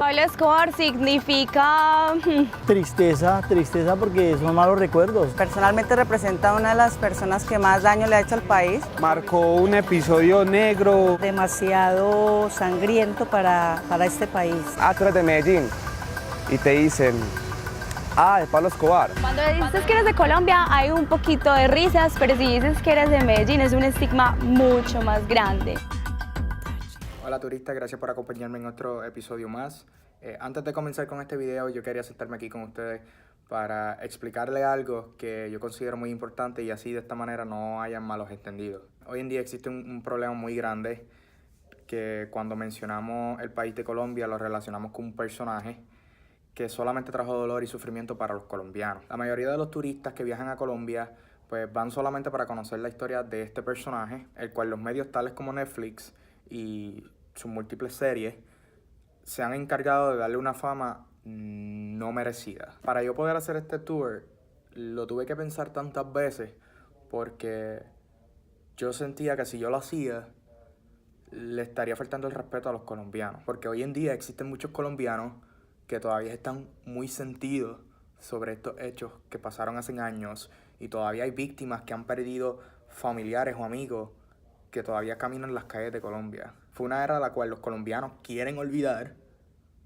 Pablo Escobar significa Tristeza, tristeza porque son malos recuerdos. Personalmente representa una de las personas que más daño le ha hecho al país. Marcó un episodio negro. Demasiado sangriento para este país. Tú eres de Medellín y te dicen, es Pablo Escobar. Cuando dices que eres de Colombia hay un poquito de risas, pero si dices que eres de Medellín es un estigma mucho más grande. Hola turistas, gracias por acompañarme en otro episodio más. Antes de comenzar con este video, yo quería sentarme aquí con ustedes para explicarles algo que yo considero muy importante y así de esta manera no hayan malos entendidos. Hoy en día existe un problema muy grande que cuando mencionamos el país de Colombia lo relacionamos con un personaje que solamente trajo dolor y sufrimiento para los colombianos. La mayoría de los turistas que viajan a Colombia pues van solamente para conocer la historia de este personaje, el cual los medios tales como Netflix y sus múltiples series se han encargado de darle una fama no merecida. Para yo poder hacer este tour lo tuve que pensar tantas veces porque yo sentía que si yo lo hacía le estaría faltando el respeto a los colombianos, porque hoy en día existen muchos colombianos que todavía están muy sentidos sobre estos hechos que pasaron hace años y todavía hay víctimas que han perdido familiares o amigos que todavía caminan las calles de Colombia. Fue una era la cual los colombianos quieren olvidar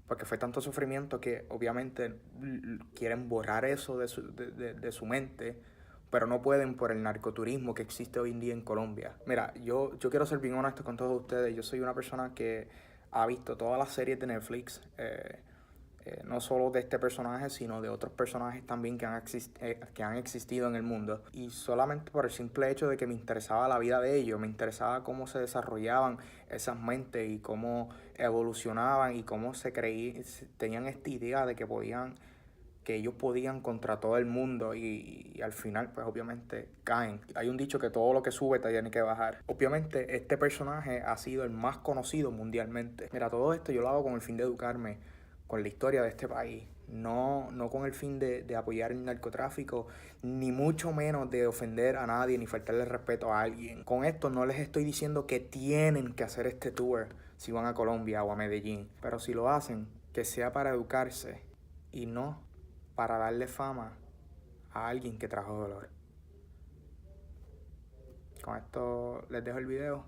porque fue tanto sufrimiento que obviamente quieren borrar eso de su mente, pero no pueden por el narcoturismo que existe hoy en día en Colombia. Mira, yo quiero ser bien honesto con todos ustedes. Yo soy una persona que ha visto todas las series de Netflix, no solo de este personaje, sino de otros personajes también que han existido en el mundo. Y solamente por el simple hecho de que me interesaba la vida de ellos, me interesaba cómo se desarrollaban esas mentes y cómo evolucionaban y cómo tenían esta idea de que ellos podían contra todo el mundo y al final pues obviamente caen. Hay un dicho que todo lo que sube tiene que bajar. Obviamente este personaje ha sido el más conocido mundialmente. Mira, todo esto yo lo hago con el fin de educarme con la historia de este país, no con el fin de apoyar el narcotráfico, ni mucho menos de ofender a nadie, ni faltarle respeto a alguien. Con esto no les estoy diciendo que tienen que hacer este tour si van a Colombia o a Medellín, pero si lo hacen, que sea para educarse y no para darle fama a alguien que trajo dolor. Con esto les dejo el video,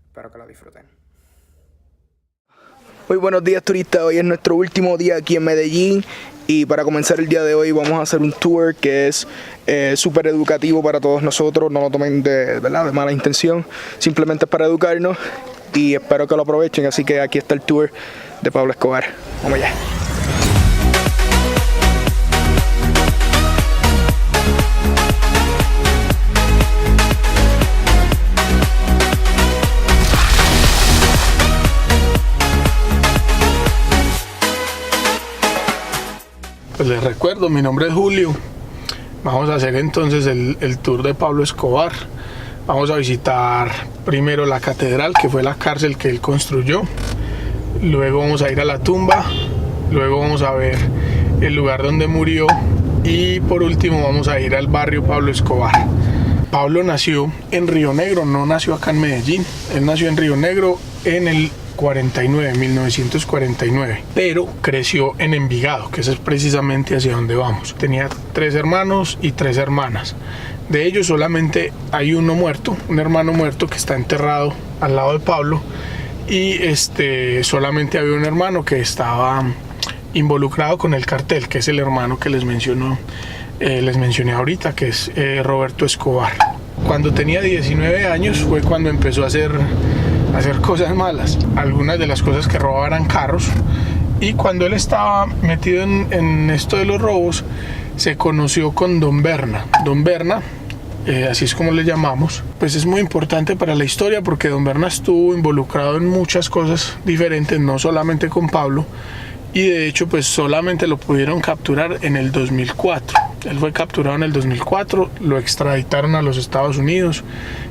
espero que lo disfruten. Muy buenos días turistas, hoy es nuestro último día aquí en Medellín y para comenzar el día de hoy vamos a hacer un tour que es súper educativo para todos nosotros, no lo tomen de mala intención, simplemente es para educarnos y espero que lo aprovechen, así que aquí está el tour de Pablo Escobar, vamos allá. Pues les recuerdo, mi nombre es Julio. Vamos a hacer entonces el tour de Pablo Escobar. Vamos a visitar primero la catedral, que fue la cárcel que él construyó. Luego vamos a ir a la tumba. Luego vamos a ver el lugar donde murió. Y por último vamos a ir al barrio Pablo Escobar. Pablo nació en Río Negro, no nació acá en Medellín. Él nació en Río Negro en el 1949, pero creció en Envigado, que es precisamente hacia donde vamos. Tenía 3 hermanos y 3 hermanas. De ellos solamente hay uno muerto, un hermano muerto que está enterrado al lado de Pablo, y solamente había un hermano que estaba involucrado con el cartel, que es el hermano que les mencioné ahorita, que es Roberto Escobar. Cuando tenía 19 años fue cuando empezó a hacer cosas malas. Algunas de las cosas que robaban eran carros, y cuando él estaba metido en esto de los robos se conoció con Don Berna. Don Berna, así es como le llamamos, pues es muy importante para la historia porque Don Berna estuvo involucrado en muchas cosas diferentes, no solamente con Pablo, y de hecho pues solamente lo pudieron capturar en el 2004. Él fue capturado en el 2004, lo extraditaron a los Estados Unidos,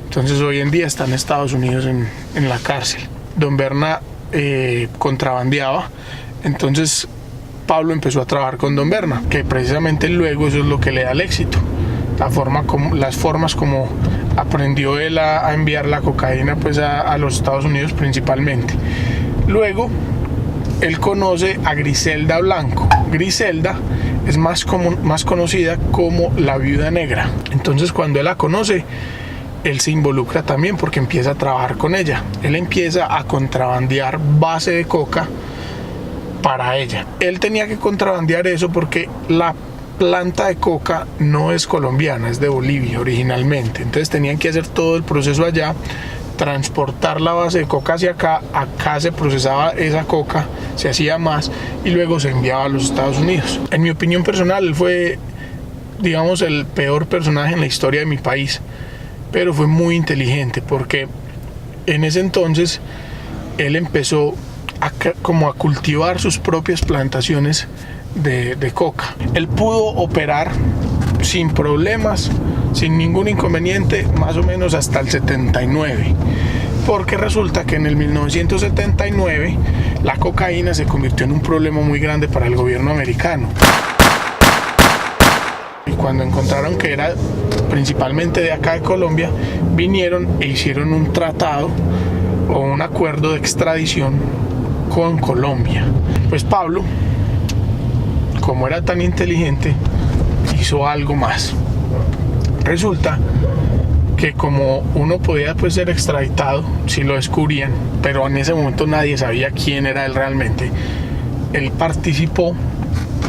entonces hoy en día está en Estados Unidos en la cárcel. Don Berna contrabandeaba, entonces Pablo empezó a trabajar con Don Berna, que precisamente luego eso es lo que le da el éxito. Las formas como aprendió él a enviar la cocaína pues a los Estados Unidos principalmente. Luego él conoce a Griselda Blanco. Griselda es más conocida como la Viuda Negra. Entonces cuando él la conoce, él se involucra también porque empieza a trabajar con ella. Él empieza a contrabandear base de coca para ella. Él tenía que contrabandear eso porque la planta de coca no es colombiana, es de Bolivia originalmente. Entonces tenían que hacer todo el proceso allá, transportar la base de coca hacia acá. Acá se procesaba esa coca, se hacía más y luego se enviaba a los Estados Unidos. En mi opinión personal, él fue, digamos, el peor personaje en la historia de mi país, pero fue muy inteligente porque en ese entonces él empezó como a cultivar sus propias plantaciones de coca. Él pudo operar sin problemas, sin ningún inconveniente, más o menos hasta el 79, porque resulta que en el 1979 la cocaína se convirtió en un problema muy grande para el gobierno americano. Y cuando encontraron que era principalmente de acá de Colombia, vinieron e hicieron un tratado o un acuerdo de extradición con Colombia. Pues Pablo, como era tan inteligente, hizo algo más. Resulta que como uno podía pues ser extraditado si lo descubrían, pero en ese momento nadie sabía quién era él realmente, él participó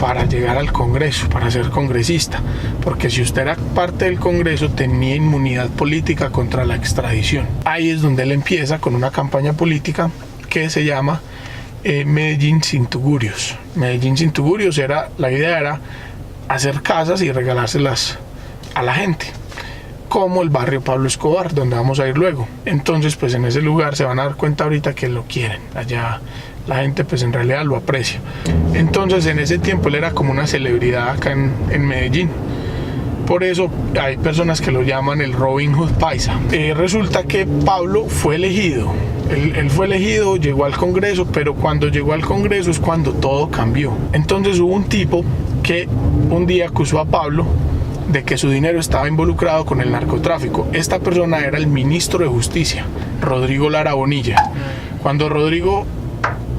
para llegar al Congreso, para ser congresista, porque si usted era parte del Congreso tenía inmunidad política contra la extradición. Ahí es donde él empieza con una campaña política que se llama Medellín sin tugurios. Medellín sin tugurios la idea era hacer casas y regalárselas a la gente, como el barrio Pablo Escobar, donde vamos a ir luego. Entonces pues en ese lugar se van a dar cuenta ahorita que lo quieren, allá la gente pues en realidad lo aprecia. Entonces en ese tiempo él era como una celebridad acá en Medellín. Por eso hay personas que lo llaman el Robin Hood paisa. Resulta que Pablo fue elegido. Él fue elegido, llegó al Congreso, pero cuando llegó al Congreso es cuando todo cambió. Entonces hubo un tipo que un día acusó a Pablo de que su dinero estaba involucrado con el narcotráfico. Esta persona era el ministro de Justicia, Rodrigo Lara Bonilla. Cuando Rodrigo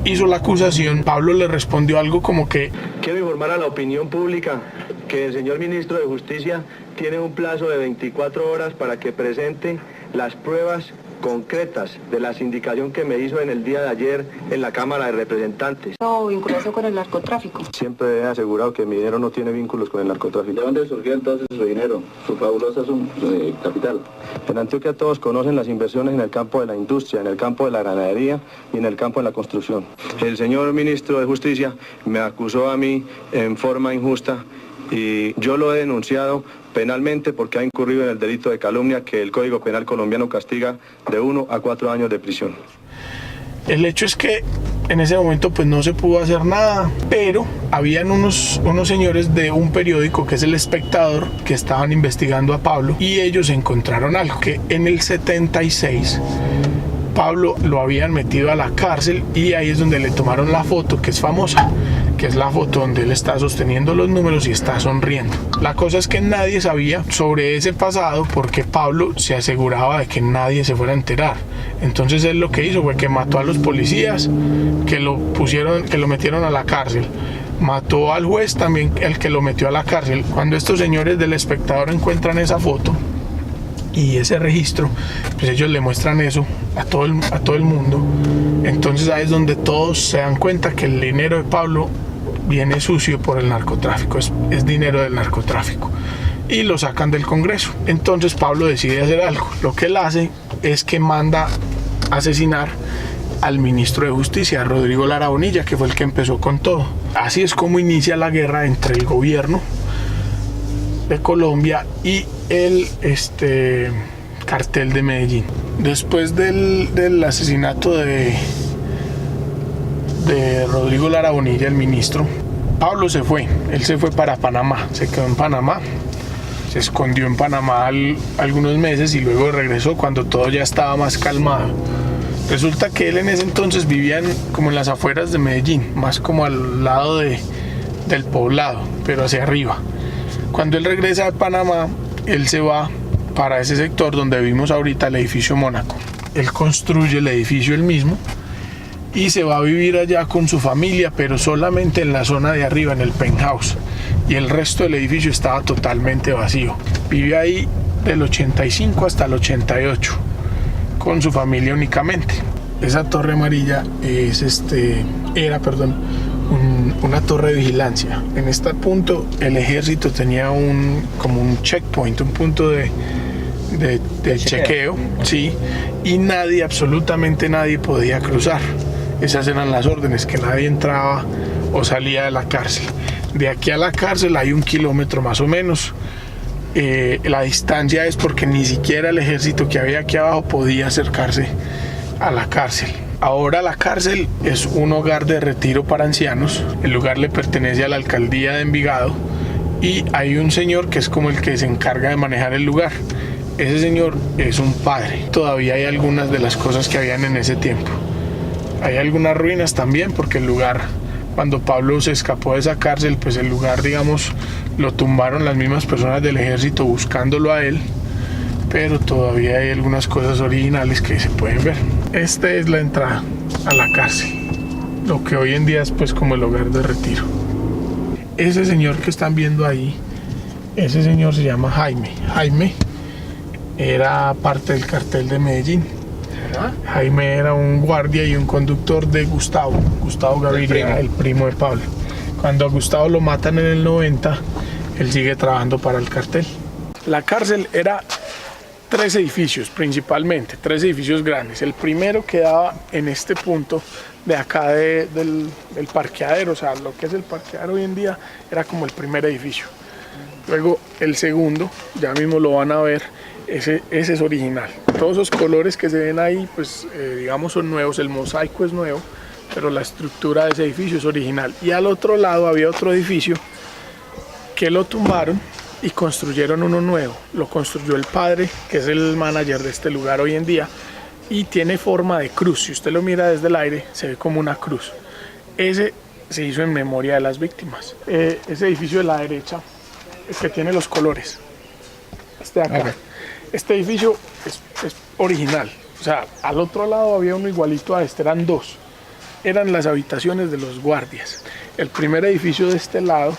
hizo la acusación, Pablo le respondió algo como que: quiero informar a la opinión pública que el señor ministro de Justicia tiene un plazo de 24 horas para que presente las pruebas concretas de la sindicación que me hizo en el día de ayer en la Cámara de Representantes. No, vinculación con el narcotráfico. Siempre he asegurado que mi dinero no tiene vínculos con el narcotráfico. ¿De dónde surgió entonces su dinero, su fabulosa capital? En Antioquia todos conocen las inversiones en el campo de la industria, en el campo de la ganadería y en el campo de la construcción. El señor ministro de Justicia me acusó a mí en forma injusta y yo lo he denunciado penalmente porque ha incurrido en el delito de calumnia que el Código Penal colombiano castiga de 1 a 4 años de prisión. El hecho es que en ese momento pues no se pudo hacer nada, pero habían unos señores de un periódico que es El Espectador que estaban investigando a Pablo y ellos encontraron algo, que en el 76 Pablo lo habían metido a la cárcel y ahí es donde le tomaron la foto que es famosa, que es la foto donde él está sosteniendo los números y está sonriendo. La cosa es que nadie sabía sobre ese pasado porque Pablo se aseguraba de que nadie se fuera a enterar. Entonces él lo que hizo fue que mató a los policías que lo metieron a la cárcel. Mató al juez también, el que lo metió a la cárcel. Cuando estos señores del Espectador encuentran esa foto y ese registro, pues ellos le muestran eso a todo el mundo. Entonces ahí es donde todos se dan cuenta que el dinero de Pablo viene sucio por el narcotráfico, es dinero del narcotráfico, y lo sacan del Congreso. Entonces Pablo decide hacer algo. Lo que él hace es que manda asesinar al ministro de Justicia, Rodrigo Lara Bonilla, que fue el que empezó con todo. Así es como inicia la guerra entre el gobierno de Colombia y el cartel de Medellín. Después del asesinato de Rodrigo Lara Bonilla, el ministro, Pablo se fue. Él se fue para Panamá, se quedó en Panamá, se escondió en Panamá algunos meses y luego regresó cuando todo ya estaba más calmado. Resulta que él en ese entonces vivía como en las afueras de Medellín, más como al lado del poblado, pero hacia arriba. Cuando él regresa de Panamá, él se va para ese sector donde vivimos ahorita, el edificio Mónaco. Él construye el edificio él mismo y se va a vivir allá con su familia, pero solamente en la zona de arriba, en el penthouse, y el resto del edificio estaba totalmente vacío. Vive ahí del 85 hasta el 88 con su familia únicamente. Esa torre amarilla era una torre de vigilancia. En este punto el ejército tenía como un checkpoint, un punto de chequeo, sí, y nadie, absolutamente nadie podía cruzar. Esas eran las órdenes, que nadie entraba o salía de la cárcel. De aquí a la cárcel hay 1 kilómetro más o menos. La distancia es porque ni siquiera el ejército que había aquí abajo podía acercarse a la cárcel. Ahora la cárcel es un hogar de retiro para ancianos. El lugar le pertenece a la alcaldía de Envigado y hay un señor que es como el que se encarga de manejar el lugar. Ese señor es un padre. Todavía hay algunas de las cosas que habían en ese tiempo. Hay algunas ruinas también, porque el lugar, cuando Pablo se escapó de esa cárcel, pues el lugar, digamos, lo tumbaron las mismas personas del ejército buscándolo a él, pero todavía hay algunas cosas originales que se pueden ver. Esta es la entrada a la cárcel, lo que hoy en día es pues como el hogar de retiro. Ese señor que están viendo ahí, ese señor se llama Jaime. Jaime era parte del cartel de Medellín. Jaime era un guardia y un conductor de Gustavo Gaviria, el primo de Pablo. Cuando a Gustavo lo matan en el 90, él sigue trabajando para el cartel. La cárcel era 3 edificios principalmente, 3 edificios grandes. El primero quedaba en este punto de acá del parqueadero, o sea, lo que es el parqueadero hoy en día era como el primer edificio. Luego el segundo, ya mismo lo van a ver, ese es original. Todos esos colores que se ven ahí, pues digamos son nuevos, el mosaico es nuevo, pero la estructura de ese edificio es original. Y al otro lado había otro edificio que lo tumbaron y construyeron uno nuevo. Lo construyó el padre, que es el manager de este lugar hoy en día, y tiene forma de cruz. Si usted lo mira desde el aire, se ve como una cruz. Ese se hizo en memoria de las víctimas. Ese edificio de la derecha, es que tiene los colores. Este de acá. Okay. Este edificio es original. O sea, al otro lado había uno igualito a este, eran 2. Eran las habitaciones de los guardias. El primer edificio de este lado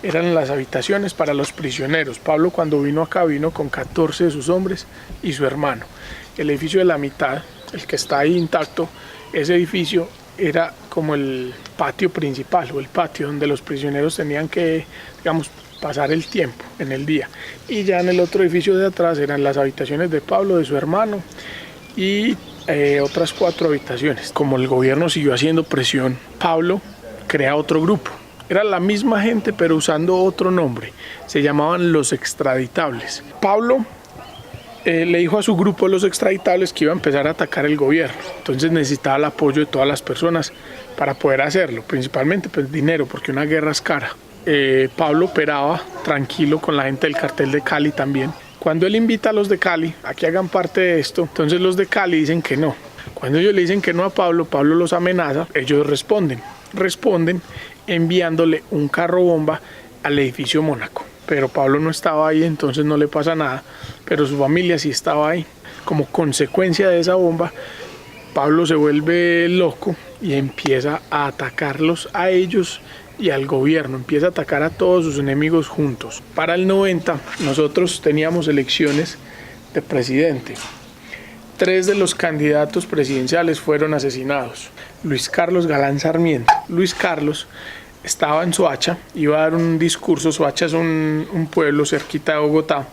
eran las habitaciones para los prisioneros. Pablo, cuando vino acá, vino con 14 de sus hombres y su hermano. El edificio de la mitad, el que está ahí intacto, ese edificio era como el patio principal, o el patio donde los prisioneros tenían que, digamos, pasar el tiempo en el día. Y ya en el otro edificio de atrás eran las habitaciones de Pablo, de su hermano, y otras 4 habitaciones. Como el gobierno siguió haciendo presión, Pablo crea otro grupo. Era la misma gente, pero usando otro nombre. Se llamaban los extraditables. Pablo le dijo a su grupo, los extraditables, que iba a empezar a atacar el gobierno. Entonces necesitaba el apoyo de todas las personas para poder hacerlo. Principalmente pues dinero, porque una guerra es cara. Pablo operaba tranquilo con la gente del cartel de Cali también. Cuando él invita a los de Cali a que hagan parte de esto, entonces los de Cali dicen que no. Cuando ellos le dicen que no a Pablo, Pablo los amenaza, ellos responden enviándole un carro bomba al edificio Mónaco. Pero Pablo no estaba ahí, entonces no le pasa nada, pero su familia sí estaba ahí. Como consecuencia de esa bomba, Pablo se vuelve loco y empieza a atacarlos a ellos y al gobierno, empieza a atacar a todos sus enemigos juntos. Para el 90 nosotros teníamos elecciones de presidente. 3 de los candidatos presidenciales fueron asesinados. Luis Carlos Galán Sarmiento. Luis Carlos estaba en Soacha, iba a dar un discurso. Soacha es un pueblo cerquita de Bogotá,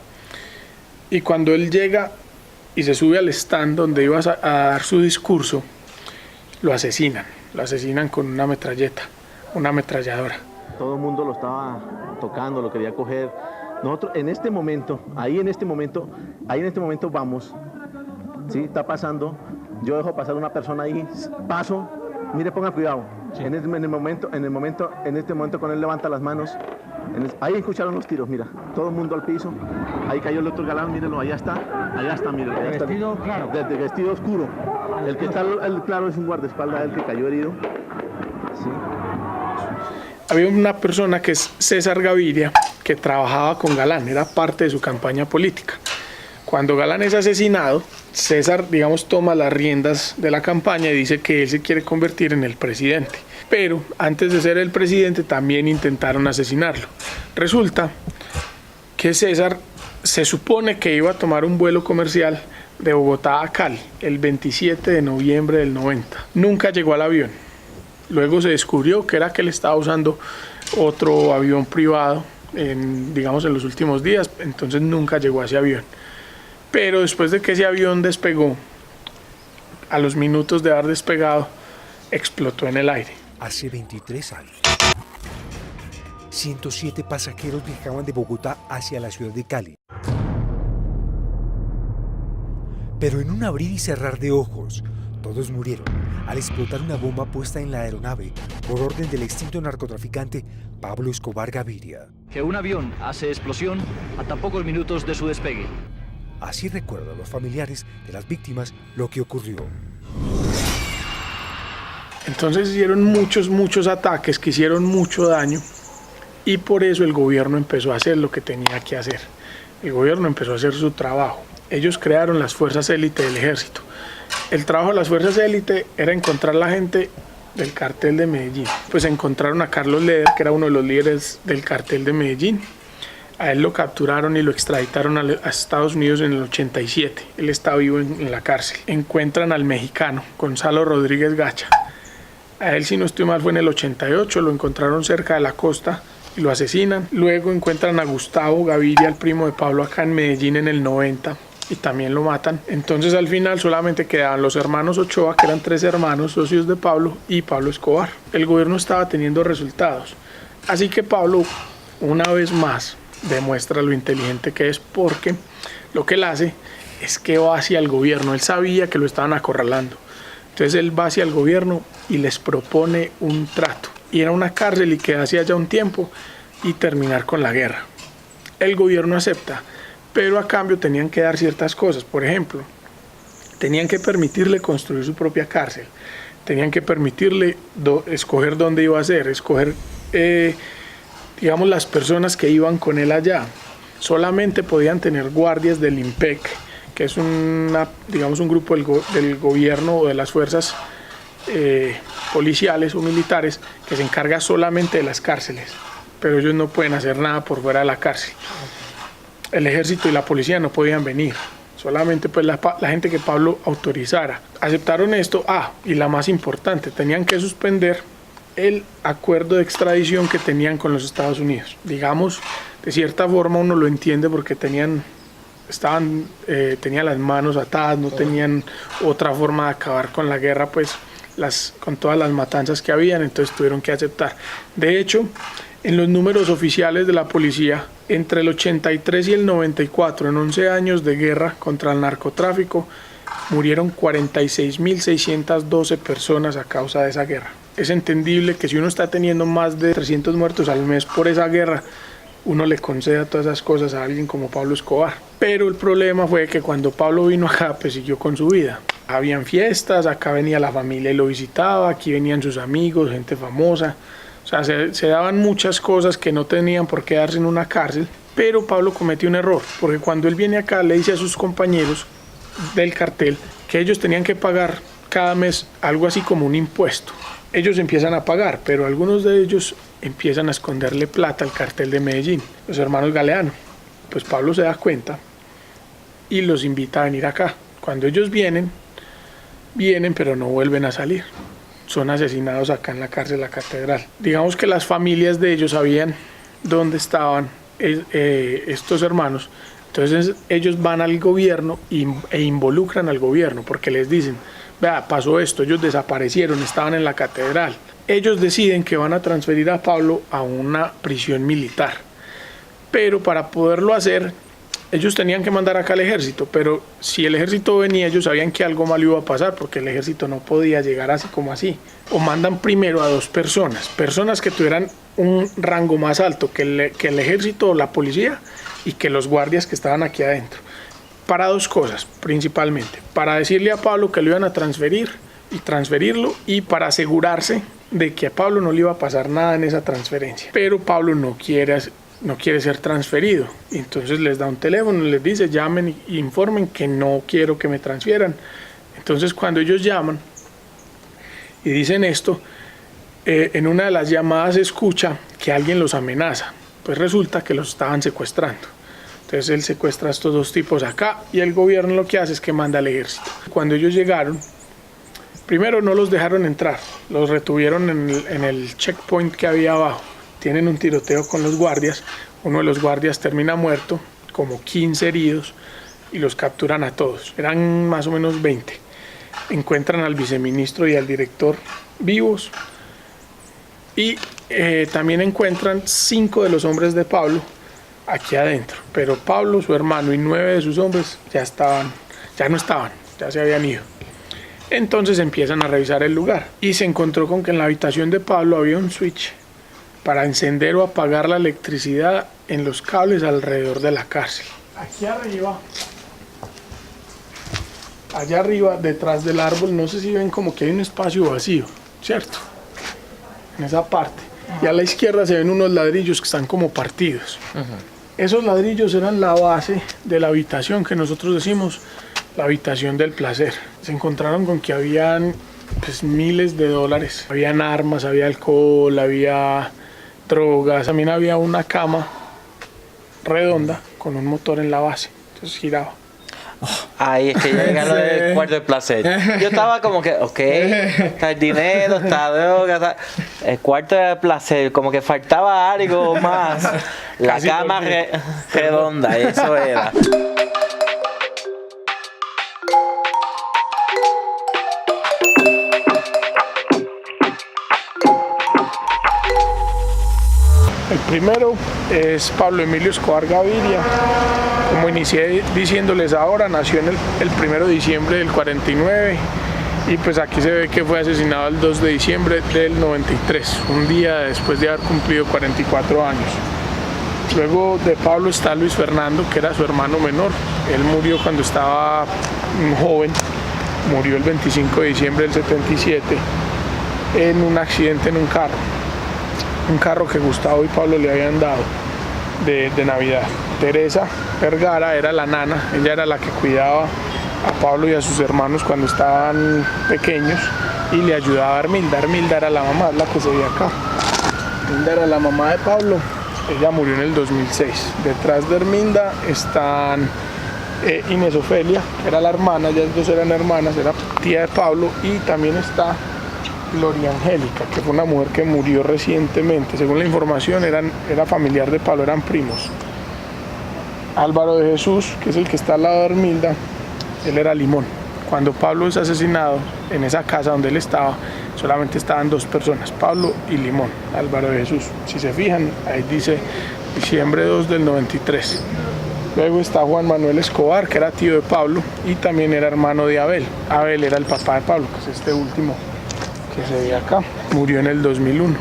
y cuando él llega y se sube al stand donde iba a dar su discurso, lo asesinan con una metralleta, una ametralladora. Todo el mundo lo estaba tocando, lo quería coger. Nosotros en este momento vamos, ¿sí? Está pasando, yo dejo pasar una persona ahí, paso, mire, ponga cuidado. Sí. En este momento, cuando él levanta las manos, ahí escucharon los tiros, mira, todo el mundo al piso, ahí cayó el otro Galán, mírenlo, allá está, mire. Vestido claro. De vestido oscuro. El que está el claro es un guardaespaldas, el que cayó herido. Sí. Había una persona que es César Gaviria, que trabajaba con Galán, era parte de su campaña política. Cuando Galán es asesinado, César, digamos, toma las riendas de la campaña y dice que él se quiere convertir en el presidente. Pero antes de ser el presidente también intentaron asesinarlo. Resulta que César se supone que iba a tomar un vuelo comercial de Bogotá a Cali el 27 de noviembre del 90. Nunca llegó al avión. Luego se descubrió que era que él estaba usando otro avión privado en los últimos días, entonces nunca llegó a ese avión. Pero después de que ese avión despegó, a los minutos de haber despegado, explotó en el aire. Hace 23 años, 107 pasajeros viajaban de Bogotá hacia la ciudad de Cali. Pero en un abrir y cerrar de ojos, todos murieron al explotar una bomba puesta en la aeronave por orden del extinto narcotraficante Pablo Escobar Gaviria. Que un avión hace explosión a tan pocos minutos de su despegue. Así recuerdan los familiares de las víctimas lo que ocurrió. Entonces hicieron muchos ataques que hicieron mucho daño y por eso el gobierno empezó a hacer lo que tenía que hacer. El gobierno empezó a hacer su trabajo. Ellos crearon las fuerzas élite del ejército. El trabajo de las fuerzas élite era encontrar la gente del cartel de Medellín. Pues encontraron a Carlos Leder, que era uno de los líderes del cartel de Medellín. A él lo capturaron y lo extraditaron a Estados Unidos en el 87. Él está vivo en la cárcel. Encuentran al mexicano, Gonzalo Rodríguez Gacha. A él, si no estoy mal, fue en el 88. Lo encontraron cerca de la costa y lo asesinan. Luego encuentran a Gustavo Gaviria, el primo de Pablo, acá en Medellín en el 90. Y también lo matan. Entonces al final solamente quedaban los hermanos Ochoa, que eran 3 hermanos socios de Pablo, y Pablo Escobar. El gobierno estaba teniendo resultados. Así que Pablo, una vez más, demuestra lo inteligente que es, porque lo que él hace es que va hacia el gobierno. Él sabía que lo estaban acorralando. Entonces él va hacia el gobierno y les propone un trato. Ir a una cárcel y quedarse allá un tiempo y terminar con la guerra. El gobierno acepta, pero a cambio tenían que dar ciertas cosas. Por ejemplo, tenían que permitirle construir su propia cárcel. Tenían que permitirle escoger dónde iba a ser, escoger las personas que iban con él allá. Solamente podían tener guardias del IMPEC, que es un grupo del gobierno o de las fuerzas policiales o militares que se encarga solamente de las cárceles, pero ellos no pueden hacer nada por fuera de la cárcel. El ejército y la policía no podían venir, solamente pues la gente que Pablo autorizara. Aceptaron esto, y la más importante, tenían que suspender el acuerdo de extradición que tenían con los Estados Unidos. Digamos, de cierta forma uno lo entiende porque tenían las manos atadas, no tenían otra forma de acabar con la guerra, pues con todas las matanzas que habían, entonces tuvieron que aceptar. De hecho, en los números oficiales de la policía, entre el 83 y el 94, en 11 años de guerra contra el narcotráfico, murieron 46.612 personas a causa de esa guerra. Es entendible que si uno está teniendo más de 300 muertos al mes por esa guerra, uno le conceda todas esas cosas a alguien como Pablo Escobar. Pero el problema fue que cuando Pablo vino acá, pues siguió con su vida. Habían fiestas, acá venía la familia y lo visitaba, aquí venían sus amigos, gente famosa. O sea, se daban muchas cosas que no tenían por qué darse en una cárcel. Pero Pablo cometió un error, porque cuando él viene acá le dice a sus compañeros del cartel que ellos tenían que pagar cada mes algo así como un impuesto. Ellos empiezan a pagar, pero algunos de ellos empiezan a esconderle plata al cartel de Medellín, los hermanos Galeano. Pues Pablo se da cuenta y los invita a venir acá. Cuando ellos vienen pero no vuelven a salir. Son asesinados acá en la cárcel La Catedral. Digamos que las familias de ellos sabían dónde estaban estos hermanos. Entonces ellos van al gobierno e involucran al gobierno porque les dicen: vea, pasó esto, ellos desaparecieron, estaban en la catedral. Ellos deciden que van a transferir a Pablo a una prisión militar. Pero para poderlo hacer, ellos tenían que mandar acá al ejército, pero si el ejército venía, ellos sabían que algo malo iba a pasar, porque el ejército no podía llegar así como así. O mandan primero a 2 personas que tuvieran un rango más alto que el ejército o la policía y que los guardias que estaban aquí adentro. Para 2 cosas, principalmente. Para decirle a Pablo que lo iban a transferir y transferirlo, y para asegurarse de que a Pablo no le iba a pasar nada en esa transferencia. Pero Pablo no quiere no quiere ser transferido. Y entonces les da un teléfono, les dice llamen e informen que no quiero que me transfieran. Entonces cuando ellos llaman y dicen esto, en una de las llamadas se escucha que alguien los amenaza. Pues resulta que los estaban secuestrando. Entonces él secuestra a estos dos tipos acá y el gobierno lo que hace es que manda al ejército. Cuando ellos llegaron, primero no los dejaron entrar, los retuvieron en el checkpoint que había abajo. Tienen un tiroteo con los guardias, uno de los guardias termina muerto, como 15 heridos, y los capturan a todos. Eran más o menos 20. Encuentran al viceministro y al director vivos y también encuentran 5 de los hombres de Pablo aquí adentro. Pero Pablo, su hermano y 9 de sus hombres ya no estaban, ya se habían ido. Entonces empiezan a revisar el lugar y se encontró con que en la habitación de Pablo había un switch para encender o apagar la electricidad en los cables alrededor de la cárcel. Aquí arriba, allá arriba, detrás del árbol, no sé si ven como que hay un espacio vacío, ¿cierto? En esa parte. Y a la izquierda se ven unos ladrillos que están como partidos. Esos ladrillos eran la base de la habitación que nosotros decimos la habitación del placer. Se encontraron con que habían pues, miles de dólares. Habían armas, había alcohol, había drogas. También había una cama redonda con un motor en la base. Entonces giraba. Ahí es que llega lo del cuarto del placer. Yo estaba como que, ok, está el dinero, está droga, está... El cuarto del placer, como que faltaba algo más. La casi cama redonda, eso era. El primero es Pablo Emilio Escobar Gaviria. Como inicié diciéndoles ahora, nació en el 1 de diciembre del 49 y pues aquí se ve que fue asesinado el 2 de diciembre del 93, un día después de haber cumplido 44 años. Luego de Pablo está Luis Fernando, que era su hermano menor. Él murió cuando estaba joven, murió el 25 de diciembre del 77 en un accidente en un carro que Gustavo y Pablo le habían dado de Navidad. Teresa Vergara era la nana, ella era la que cuidaba a Pablo y a sus hermanos cuando estaban pequeños y le ayudaba a Hermilda. Hermilda era la mamá, la que se ve acá. Hermilda era la mamá de Pablo, ella murió en el 2006. Detrás de Hermilda están Inés Ofelia, que era la hermana, ellas dos eran hermanas, era tía de Pablo, y también está Gloria Angélica, que fue una mujer que murió recientemente. Según la información, era familiar de Pablo, eran primos. Álvaro de Jesús, que es el que está al lado de Hermilda, él era Limón. Cuando Pablo es asesinado, en esa casa donde él estaba, solamente estaban 2 personas, Pablo y Limón, Álvaro de Jesús. Si se fijan, ahí dice diciembre 2 del 93. Luego está Juan Manuel Escobar, que era tío de Pablo y también era hermano de Abel. Abel era el papá de Pablo, que es este último que se ve acá. Murió en el 2001.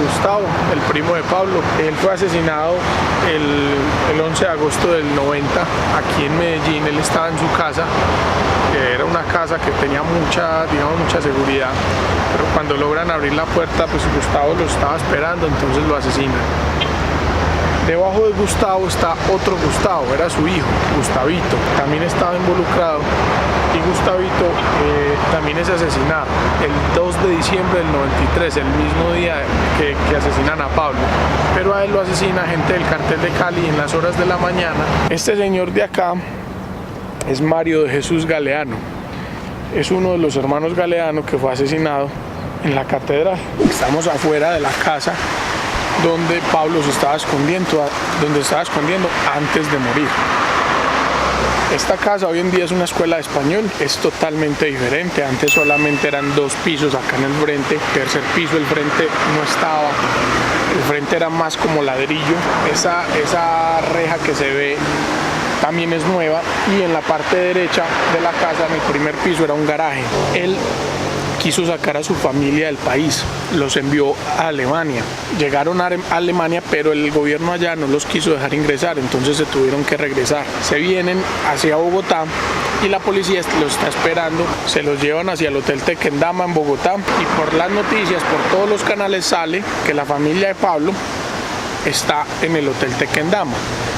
Gustavo, el primo de Pablo, él fue asesinado el 11 de agosto del 90 aquí en Medellín. Él estaba en su casa, que era una casa que tenía mucha seguridad, pero cuando logran abrir la puerta, pues Gustavo lo estaba esperando, entonces lo asesinan. Debajo de Gustavo está otro Gustavo, era su hijo, Gustavito, también estaba involucrado, y Gustavito también es asesinado el 2 de diciembre del 93, el mismo día que asesinan a Pablo, pero a él lo asesina gente del cartel de Cali en las horas de la mañana. Este señor de acá es Mario de Jesús Galeano, es uno de los hermanos Galeano que fue asesinado en la catedral. Estamos afuera de la casa donde Pablo se estaba escondiendo, antes de morir. Esta casa hoy en día es una escuela de español, es totalmente diferente. Antes solamente eran 2 pisos acá en el frente, tercer piso, el frente no estaba, el frente era más como ladrillo. Esa reja que se ve también es nueva, y en la parte derecha de la casa, en el primer piso, era un garaje. Él quiso sacar a su familia del país, los envió a Alemania. Llegaron a Alemania, pero el gobierno allá no los quiso dejar ingresar, entonces se tuvieron que regresar. Se vienen hacia Bogotá y la policía los está esperando, se los llevan hacia el Hotel Tequendama en Bogotá, y por las noticias, por todos los canales sale que la familia de Pablo está en el Hotel Tequendama.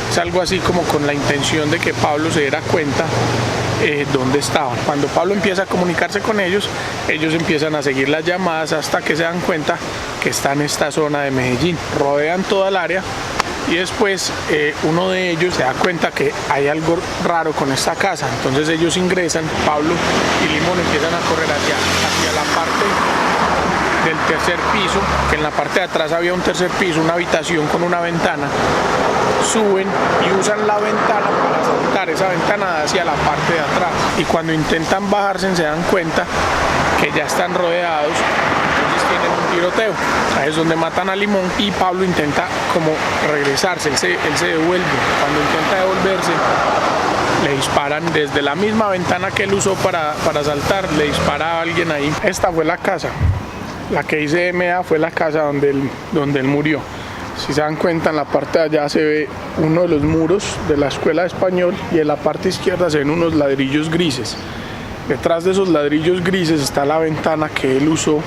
Es algo así como con la intención de que Pablo se diera cuenta dónde estaban. Cuando Pablo empieza a comunicarse con ellos, ellos empiezan a seguir las llamadas hasta que se dan cuenta que está en esta zona de Medellín. Rodean toda el área y después uno de ellos se da cuenta que hay algo raro con esta casa. Entonces ellos ingresan, Pablo y Limón empiezan a correr hacia la parte del tercer piso, que en la parte de atrás había un tercer piso, una habitación con una ventana. Suben y usan la ventana para saltar, esa ventana hacia la parte de atrás, y cuando intentan bajarse se dan cuenta que ya están rodeados. Entonces tienen un tiroteo, ahí es donde matan a Limón y Pablo intenta como regresarse, él se devuelve. Cuando intenta devolverse le disparan desde la misma ventana que él usó para saltar, le dispara a alguien ahí. Esta fue la casa, la que dice MA fue la casa donde él murió. Si se dan cuenta, en la parte de allá se ve uno de los muros de la escuela de español y en la parte izquierda se ven unos ladrillos grises. Detrás de esos ladrillos grises está la ventana que él usó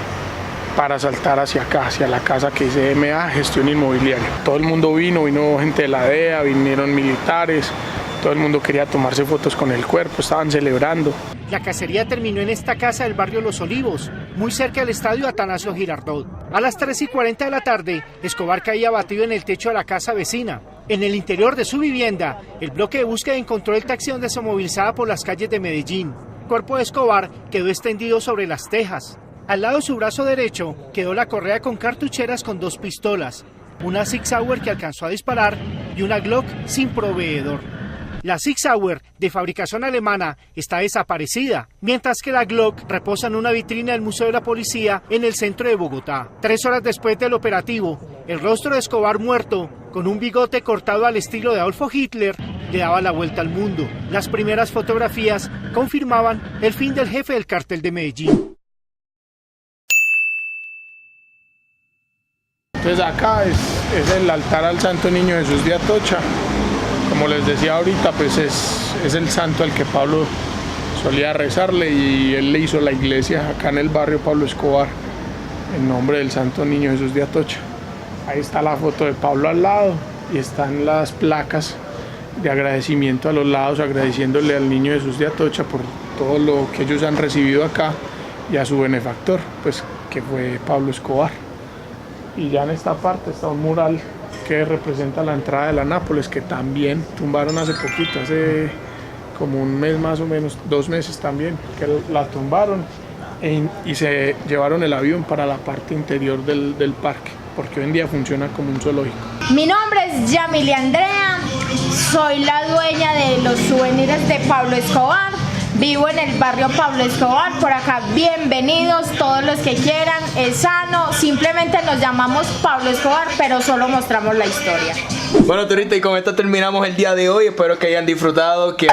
para saltar hacia acá, hacia la casa que dice MA, Gestión Inmobiliaria. Todo el mundo vino gente de la DEA, vinieron militares, todo el mundo quería tomarse fotos con el cuerpo, estaban celebrando. La cacería terminó en esta casa del barrio Los Olivos, muy cerca del estadio Atanasio Girardot. A las 3:40 de la tarde, Escobar caía abatido en el techo de la casa vecina. En el interior de su vivienda, el bloque de búsqueda encontró el taxi donde se movilizaba por las calles de Medellín. El cuerpo de Escobar quedó extendido sobre las tejas. Al lado de su brazo derecho quedó la correa con cartucheras con 2 pistolas, una Sig Sauer que alcanzó a disparar y una Glock sin proveedor. La Sig Sauer, de fabricación alemana, está desaparecida, mientras que la Glock reposa en una vitrina del Museo de la Policía en el centro de Bogotá. 3 horas después del operativo, el rostro de Escobar muerto, con un bigote cortado al estilo de Adolfo Hitler, le daba la vuelta al mundo. Las primeras fotografías confirmaban el fin del jefe del cártel de Medellín. Entonces acá es el altar al Santo Niño Jesús de Atocha. Como les decía ahorita, pues es el santo al que Pablo solía rezarle y él le hizo la iglesia acá en el barrio Pablo Escobar en nombre del Santo Niño Jesús de Atocha. Ahí está la foto de Pablo al lado y están las placas de agradecimiento a los lados, agradeciéndole al Niño Jesús de Atocha por todo lo que ellos han recibido acá y a su benefactor, pues que fue Pablo Escobar. Y ya en esta parte está un mural que representa la entrada de la Nápoles, que también tumbaron hace poquito, hace como un mes más o menos, 2 meses también, que la tumbaron y se llevaron el avión para la parte interior del parque, porque hoy en día funciona como un zoológico. Mi nombre es Yamile Andrea, soy la dueña de los souvenirs de Pablo Escobar. Vivo en el barrio Pablo Escobar, por acá bienvenidos todos los que quieran, es sano, simplemente nos llamamos Pablo Escobar, pero solo mostramos la historia. Bueno, turista, y con esto terminamos el día de hoy. Espero que hayan disfrutado, que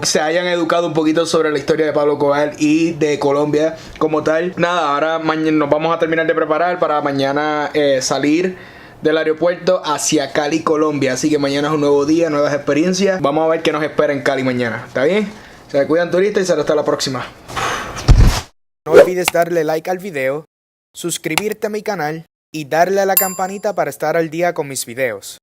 se hayan educado un poquito sobre la historia de Pablo Escobar y de Colombia como tal. Nada, ahora nos vamos a terminar de preparar para mañana salir del aeropuerto hacia Cali, Colombia. Así que mañana es un nuevo día, nuevas experiencias. Vamos a ver qué nos espera en Cali mañana. ¿Está bien? Se cuidan, turistas, y será hasta la próxima. No olvides darle like al video, suscribirte a mi canal y darle a la campanita para estar al día con mis videos.